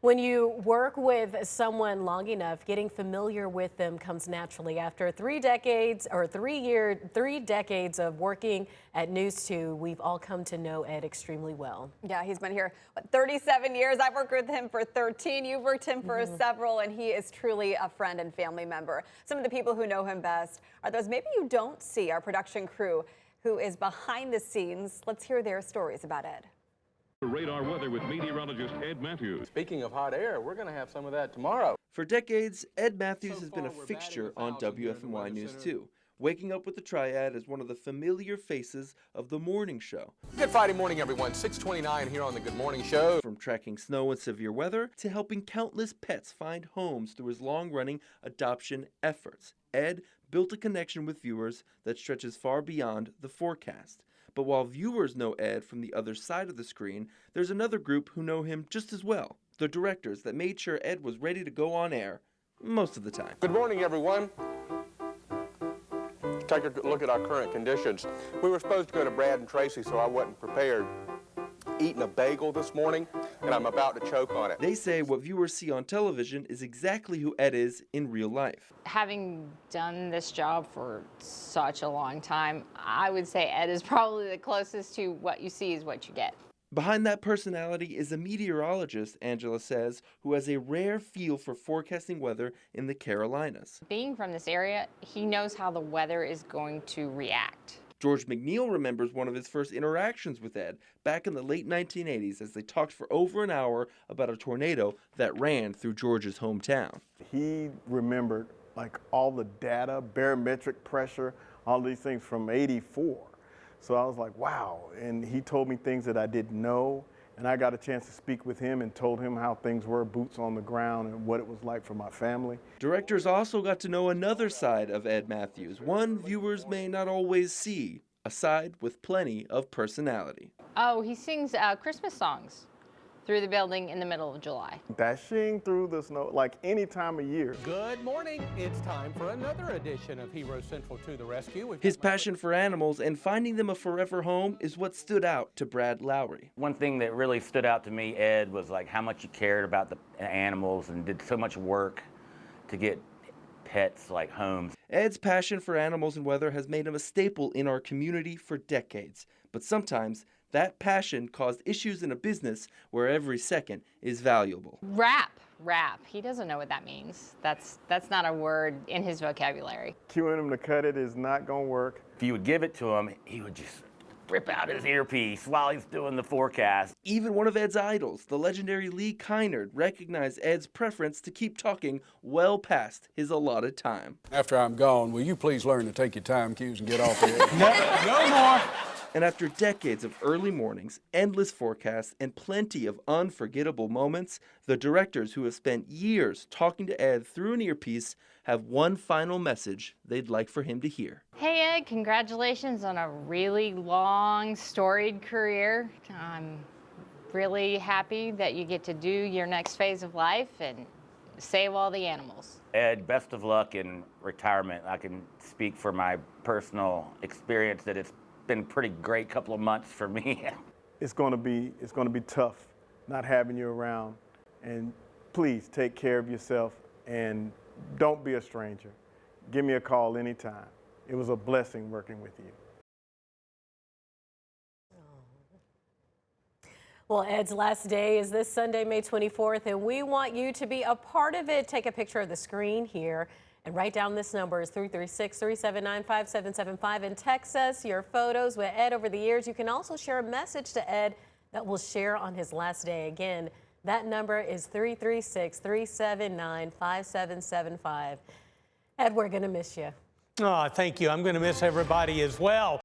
When you work with someone long enough, getting familiar with them comes naturally. After 3 decades of working at News 2, we've all come to know Ed extremely well. Yeah, he's been here 37 years. I've worked with him for 13. You've worked him for several, and he is truly a friend and family member. Some of the people who know him best are those maybe you don't see. Our production crew who is behind the scenes. Let's hear their stories about Ed. Radar weather with meteorologist Ed Matthews. Speaking of hot air, we're going to have some of that tomorrow. For decades, Ed Matthews has been a fixture on WFMY News 2, waking up with the Triad as one of the familiar faces of the morning show. Good Friday morning, everyone. 6:29 here on the Good Morning Show. From tracking snow and severe weather to helping countless pets find homes through his long-running adoption efforts, Ed built a connection with viewers that stretches far beyond the forecast. But while viewers know Ed from the other side of the screen, there's another group who know him just as well. The directors that made sure Ed was ready to go on air most of the time. Good morning, everyone. Take a look at our current conditions. We were supposed to go to Brad and Tracy, so I wasn't prepared. Eating a bagel this morning, and I'm about to choke on it. They say what viewers see on television is exactly who Ed is in real life. Having done this job for such a long time, I would say Ed is probably the closest to what you see is what you get. Behind that personality is a meteorologist, Angela says, who has a rare feel for forecasting weather in the Carolinas. Being from this area, he knows how the weather is going to react. George McNeil remembers one of his first interactions with Ed back in the late 1980s as they talked for over an hour about a tornado that ran through George's hometown. He remembered like all the data, barometric pressure, all these things from '84. So I was like, wow. And he told me things that I didn't know. And I got a chance to speak with him and told him how things were, boots on the ground, and what it was like for my family. Directors also got to know another side of Ed Matthews, one viewers may not always see, a side with plenty of personality. Oh, he sings Christmas songs through the building in the middle of July. Dashing through the snow, like any time of year. Good morning. It's time for another edition of Hero Central to the Rescue. His passion for animals and finding them a forever home is what stood out to Brad Lowry. One thing that really stood out to me, Ed, was like how much you cared about the animals and did so much work to get pets like homes. Ed's passion for animals and weather has made him a staple in our community for decades. But sometimes that passion caused issues in a business where every second is valuable. Rap. He doesn't know what that means. That's not a word in his vocabulary. Cueing him to cut it is not going to work. If you would give it to him, he would just rip out his earpiece while he's doing the forecast. Even one of Ed's idols, the legendary Lee Kynard, recognized Ed's preference to keep talking well past his allotted time. After I'm gone, will you please learn to take your time cues and get off the air? No more. And after decades of early mornings, endless forecasts, and plenty of unforgettable moments, the directors who have spent years talking to Ed through an earpiece have one final message they'd like for him to hear. Hey Ed, congratulations on a really long, storied career. I'm really happy that you get to do your next phase of life and save all the animals. Ed, best of luck in retirement. I can speak for my personal experience that it's been a pretty great couple of months for me. It's going to be tough not having you around. And please take care of yourself and don't be a stranger. Give me a call anytime. It was a blessing working with you. Well, Ed's last day is this Sunday, May 24th, and we want you to be a part of it. Take a picture of the screen here and write down this number is 336-379-5775 and text us your photos with Ed over the years. You can also share a message to Ed that we'll share on his last day. Again, that number is 336-379-5775. Ed, we're going to miss you. Oh, thank you. I'm going to miss everybody as well.